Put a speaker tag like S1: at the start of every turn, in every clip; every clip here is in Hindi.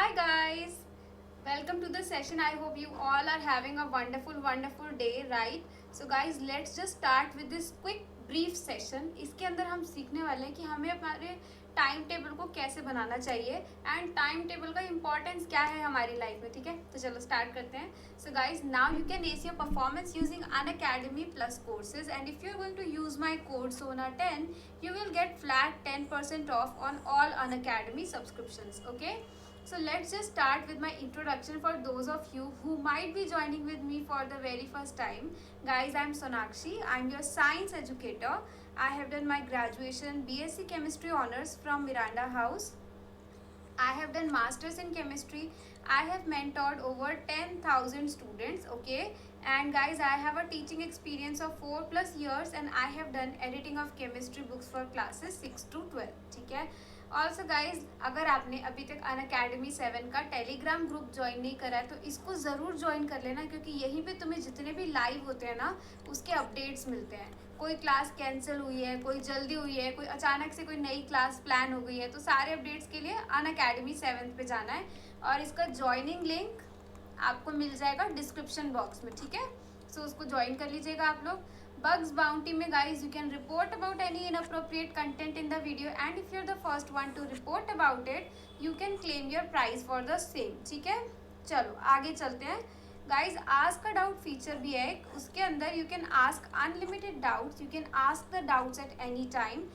S1: Hi guys, welcome to the session. I hope you all are having a wonderful day, right? So guys, let's just start with this quick brief session. इसके अंदर हम सीखने वाले हैं कि हमें हमारे टाइम टेबल को कैसे बनाना चाहिए एंड टाइम टेबल का इम्पोर्टेंस क्या है हमारी लाइफ में. ठीक है, तो चलो स्टार्ट करते हैं. So guys, now you can assess your performance using Unacademy plus courses and if you are going to use my code Sona 10 you will get flat 10% off on all Unacademy subscriptions. Okay, so let's just start with my introduction for those of you who might be joining with me for the very first time. Guys, I'm Sonakshi. I'm your science educator. I have done my graduation BSc Chemistry Honors from Miranda House. I have done masters in chemistry. I have mentored over 10,000 students. Okay, and guys, I have a teaching experience of 4+ years and I have done editing of chemistry books for classes 6 to 12. ठीक है. ऑल्सो गाइज, अगर आपने अभी तक अनअकैडमी 7 का टेलीग्राम ग्रुप ज्वाइन नहीं करा है तो इसको ज़रूर ज्वाइन कर लेना, क्योंकि यहीं पे तुम्हें जितने भी लाइव होते हैं ना उसके अपडेट्स मिलते हैं. कोई क्लास कैंसिल हुई है, कोई जल्दी हुई है, कोई अचानक से कोई नई क्लास प्लान हो गई है, तो सारे अपडेट्स के लिए अनअकैडमी 7 पे जाना है और इसका ज्वाइनिंग लिंक आपको मिल जाएगा डिस्क्रिप्शन बॉक्स में. ठीक है, सो उसको ज्वाइन कर लीजिएगा आप लोग. Bugs Bounty में guys, you can report about any inappropriate content in the video and if you're the first one to report about it, you can claim your prize for the same. ठीक है, चलो आगे चलते हैं. Guys, ask a doubt feature भी है, उसके अंदर you can ask unlimited doubts. You can ask the doubts at any time.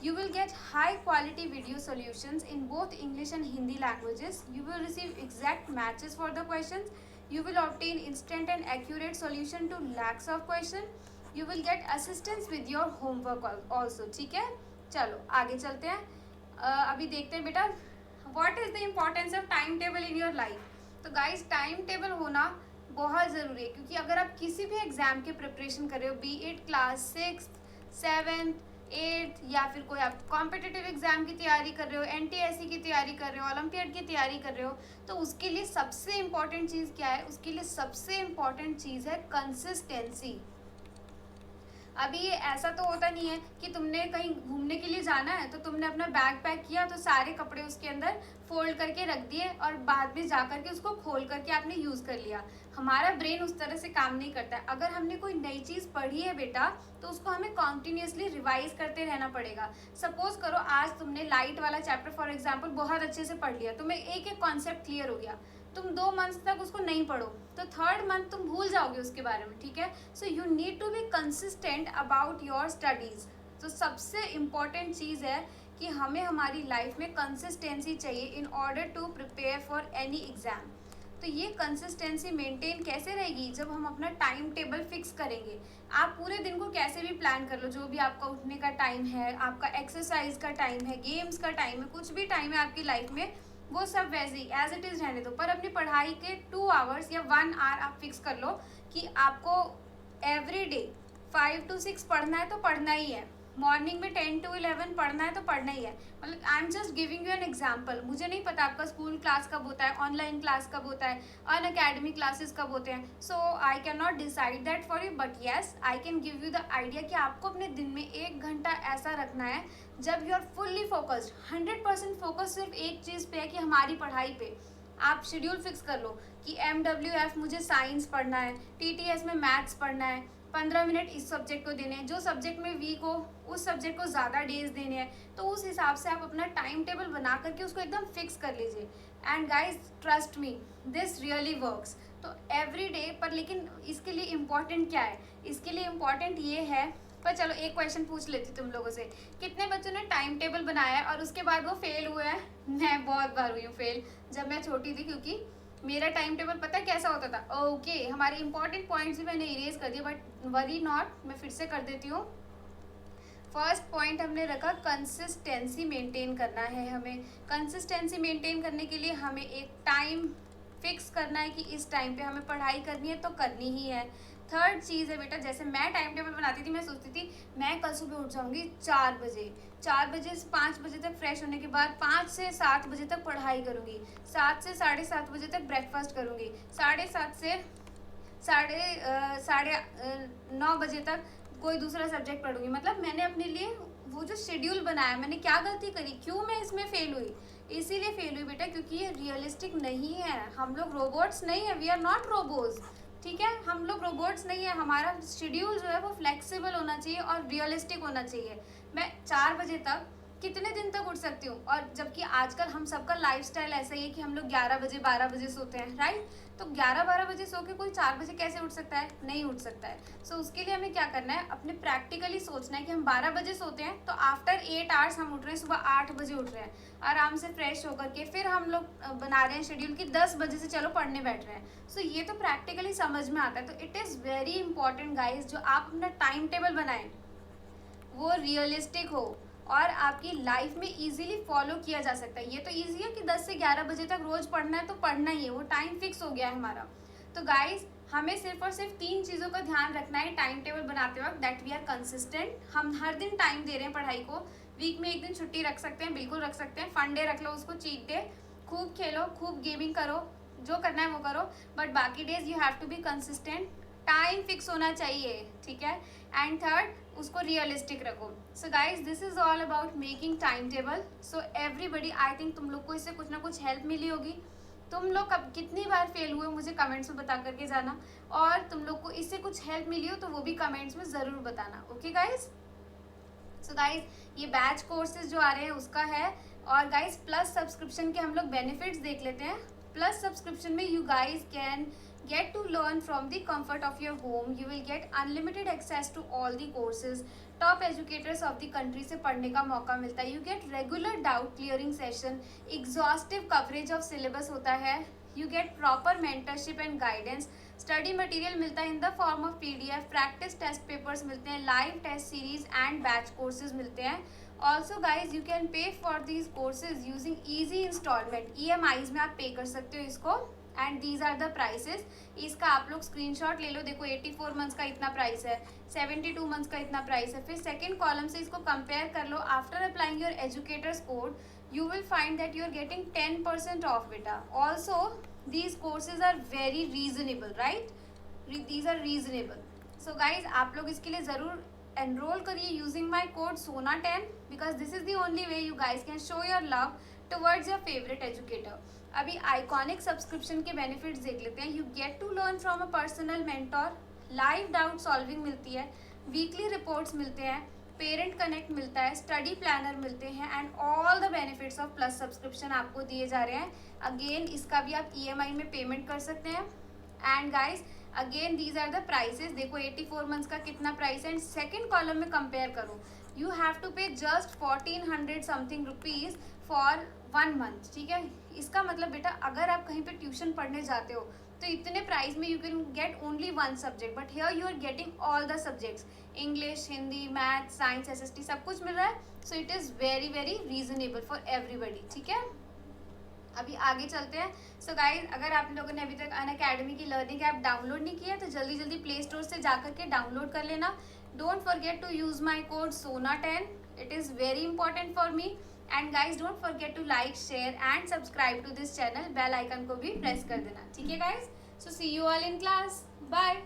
S1: You will get high quality video solutions in both English and Hindi languages. You will receive exact matches for the questions. You will obtain instant and accurate solution to lakhs of questions. You will get assistance with your homework also. ठीक है, चलो आगे चलते हैं. अभी देखते हैं बेटा, what is the importance of time table in your life. तो गाइज, टाइम टेबल होना बहुत ज़रूरी है, क्योंकि अगर आप किसी भी एग्जाम की प्रिपरेशन कर रहे हो, बी इट क्लास 6, 7, 8 या फिर कोई आप कॉम्पिटिटिव एग्जाम की तैयारी कर रहे हो, NTSC की तैयारी कर रहे हो, ओलंपियाड की तैयारी कर रहे हो, तो उसके लिए सबसे इम्पॉर्टेंट चीज़ क्या है? उसके लिए सबसे इम्पॉर्टेंट चीज़ है कंसिस्टेंसी. अभी ये ऐसा तो होता नहीं है कि तुमने कहीं घूमने के लिए जाना है तो तुमने अपना बैग पैक किया तो सारे कपड़े उसके अंदर फोल्ड करके रख दिए और बाद में जा करके उसको खोल करके आपने यूज़ कर लिया. हमारा ब्रेन उस तरह से काम नहीं करता है. अगर हमने कोई नई चीज़ पढ़ी है बेटा तो उसको हमें कॉन्टिन्यूसली रिवाइज करते रहना पड़ेगा. सपोज करो आज तुमने लाइट वाला चैप्टर फॉर एग्जाम्पल बहुत अच्छे से पढ़ लिया, तुम्हें एक एक कॉन्सेप्ट क्लियर हो गया, तुम 2 मंथ्स तक उसको नहीं पढ़ो तो 3rd मंथ तुम भूल जाओगे उसके बारे में. ठीक है, so you need to be consistent about your studies. तो सबसे इम्पॉर्टेंट चीज़ है कि हमें हमारी लाइफ में कंसिस्टेंसी चाहिए in order to prepare for any exam. तो ये कंसिस्टेंसी मेंटेन कैसे रहेगी? जब हम अपना टाइम टेबल फिक्स करेंगे. आप पूरे दिन को कैसे भी प्लान कर लो, जो भी आपका उठने का टाइम है, आपका एक्सरसाइज का टाइम है, गेम्स का टाइम है, कुछ भी टाइम है आपकी लाइफ में, वो सब वैसे ही एज इट इज़ रहने दो. पर अपनी पढ़ाई के 2 आवर्स या 1 आवर आप फिक्स कर लो कि आपको एवरी डे 5 to 6 पढ़ना है तो पढ़ना ही है. मॉर्निंग में 10 to 11 पढ़ना है तो पढ़ना ही है. मतलब I am just giving you an example. मुझे नहीं पता आपका स्कूल क्लास कब होता है, ऑनलाइन क्लास कब होता है, अनअकैडमी क्लासेस कब होते हैं. So I can not decide that for you, but yes I can give you the idea कि आपको अपने दिन में 1 घंटा ऐसा रखना है जब you are fully focused, 100% focus सिर्फ एक चीज़ पे है कि हमारी पढ़ाई पे. आप शेड्यूल फिक्स कर लो कि MWF मुझे साइंस पढ़ना है, TTS में मैथ्स पढ़ना है, 15 मिनट इस सब्जेक्ट को देने हैं, जो सब्जेक्ट में वीक हो उस सब्जेक्ट को ज़्यादा डेज देने हैं. तो उस हिसाब से आप अपना टाइम टेबल बना करके उसको एकदम फिक्स कर लीजिए. And guys, trust me, this really works. तो एवरी डे पर, लेकिन इसके लिए इम्पॉर्टेंट क्या है? इसके लिए इम्पॉर्टेंट ये है, पर चलो एक क्वेश्चन पूछ लेती तुम लोगों से. कितने बच्चों ने टाइम टेबल बनाया है और उसके बाद वो फेल हुए हैं? मैं बहुत बार हुई हूँ फेल, जब मैं छोटी थी, क्योंकि मेरा टाइम टेबल पता है कैसा होता था. ओके, हमारे इंपॉर्टेंट पॉइंट्स भी मैंने इरेज कर दिए, बट वरी नॉट, मैं फिर से कर देती हूँ. फर्स्ट पॉइंट हमने रखा कंसिस्टेंसी मेंटेन करना है. हमें कंसिस्टेंसी मेंटेन करने के लिए हमें एक टाइम फिक्स करना है कि इस टाइम पे हमें पढ़ाई करनी है तो करनी ही है. थर्ड चीज़ है बेटा, जैसे मैं टाइम टेबल बनाती थी, मैं सोचती थी मैं कल सुबह उठ जाऊंगी 4 बजे, 4 बजे से 5 बजे तक फ्रेश होने के बाद 5 से 7 बजे तक पढ़ाई करूंगी, 7 से 7:30 बजे तक ब्रेकफास्ट करूंगी, 7:30 से साढ़े 9 बजे तक कोई दूसरा सब्जेक्ट पढ़ूंगी. मतलब मैंने अपने लिए वो जो शेड्यूल बनाया, मैंने क्या गलती करी, क्यों मैं इसमें फेल हुई, इसीलिए फेल हुई बेटा क्योंकि ये रियलिस्टिक नहीं है। हम लोग रोबोट्स नहीं है, वी आर नॉट रोबोट्स, ठीक है, हम लोग रोबोट्स नहीं है। हमारा शेड्यूल जो है वो फ्लेक्सिबल होना चाहिए और रियलिस्टिक होना चाहिए। मैं 4 बजे तक कितने दिन तक उठ सकती हूँ, और जबकि आजकल हम सबका लाइफस्टाइल ऐसा ही है कि हम लोग 11 बजे 12 बजे सोते हैं, राइट। तो 11-12 बजे सो के कोई 4 बजे कैसे उठ सकता है, नहीं उठ सकता है। सो उसके लिए हमें क्या करना है, अपने प्रैक्टिकली सोचना है कि हम 12 बजे सोते हैं तो आफ्टर 8 आवर्स हम उठ रहे हैं, सुबह 8 बजे उठ रहे हैं, आराम से फ्रेश होकर के फिर हम लोग बना रहे हैं शेड्यूल कि 10 बजे से चलो पढ़ने बैठ रहे हैं। सो ये तो प्रैक्टिकली समझ में आता है। तो it is very important guys, जो आप अपना टाइम टेबल बनाएं वो रियलिस्टिक हो और आपकी लाइफ में इजीली फॉलो किया जा सकता है। ये तो इजी है कि 10 से 11 बजे तक रोज पढ़ना है तो पढ़ना ही है, वो टाइम फिक्स हो गया है हमारा। तो गाइज हमें सिर्फ और सिर्फ 3 चीज़ों का ध्यान रखना है टाइम टेबल बनाते वक्त, दैट वी आर कंसिस्टेंट। हम हर दिन टाइम दे रहे हैं पढ़ाई को, वीक में 1 दिन छुट्टी रख सकते हैं, बिल्कुल रख सकते हैं, फन डे रख लो, उसको चीट डे, खूब खेलो, खूब गेमिंग करो, जो करना है वो करो, बट बाकी days you have to be consistent. Time fix होना चाहिए, ठीक है। एंड थर्ड, उसको रियलिस्टिक रखो। So guys this is all about making time table. So everybody, I think तुम लोग को इससे कुछ ना कुछ हेल्प मिली होगी। तुम लोग कब कितनी बार फेल हुए मुझे कमेंट्स में बता करके जाना, और तुम लोग को इससे कुछ हेल्प मिली हो तो वो भी कमेंट्स में ज़रूर बताना, ओके गाइज। सो गाइज ये बैच कोर्सेज जो आ रहे हैं उसका है, और गाइज प्लस सब्सक्रिप्शन के हम लोग बेनिफिट्स देख लेते हैं। प्लस सब्सक्रिप्शन में you guys can get to learn from the comfort of your home. You will get unlimited access to all the courses. Top educators of the country से पढ़ने का मौका मिलता है। You get regular doubt clearing session, exhaustive coverage of syllabus होता है, you get proper mentorship and guidance, study material मिलता है in the form of PDF, practice test papers मिलते हैं, live test series and batch courses मिलते हैं। Also guys you can pay for these courses using easy installment, EMIs में आप पे कर सकते हो इसको। And these are the prices. इसका आप लोग स्क्रीनशॉट ले लो, देखो 84 मंथ्स का इतना प्राइस है, 72 मंथ्स का इतना प्राइस है। फिर सेकंड कॉलम से इसको कंपेयर कर लो। After applying your educators code you will find that you are getting 10% off बेटा। Also these courses are very reasonable, right, these are reasonable. So guys आप लोग इसके लिए ज़रूर एनरोल करिए using my code SONA10, because this is the only way you guys can show your love towards your favourite educator. अभी आइकॉनिक सब्सक्रिप्शन के बेनिफिट्स देख लेते हैं। You get to learn from a personal mentor, live doubt solving मिलती है, वीकली रिपोर्ट्स मिलते हैं, पेरेंट कनेक्ट मिलता है, स्टडी प्लानर मिलते हैं, and all the benefits of plus subscription आपको दिए जा रहे हैं। अगेन इसका भी आप EMI में पेमेंट कर सकते हैं। And guys again these are the prices, देखो 84 मंथ्स का कितना प्राइस है, एंड सेकेंड कॉलम में कंपेयर करो, you have to pay just 1400 something rupees for 1 month, ठीक है। इसका मतलब बेटा अगर आप कहीं पे ट्यूशन पढ़ने जाते हो तो इतने प्राइस में you can get only 1 subject, but here you are getting all the subjects, English, Hindi, math, science, SST सब कुछ मिल रहा है। So it is very very reasonable for everybody, ठीक है। अभी आगे चलते हैं। सो गाइज अगर आप लोगों ने अभी तक अनअकैडमी की लर्निंग ऐप डाउनलोड नहीं किया तो जल्दी जल्दी प्ले स्टोर से जाकर के डाउनलोड कर लेना। Don't forget to use my code SONA10, it is very important for me. And guys don't forget to like, share and subscribe to this channel, bell icon को भी प्रेस कर देना, ठीक है guys. So see you all in class, bye.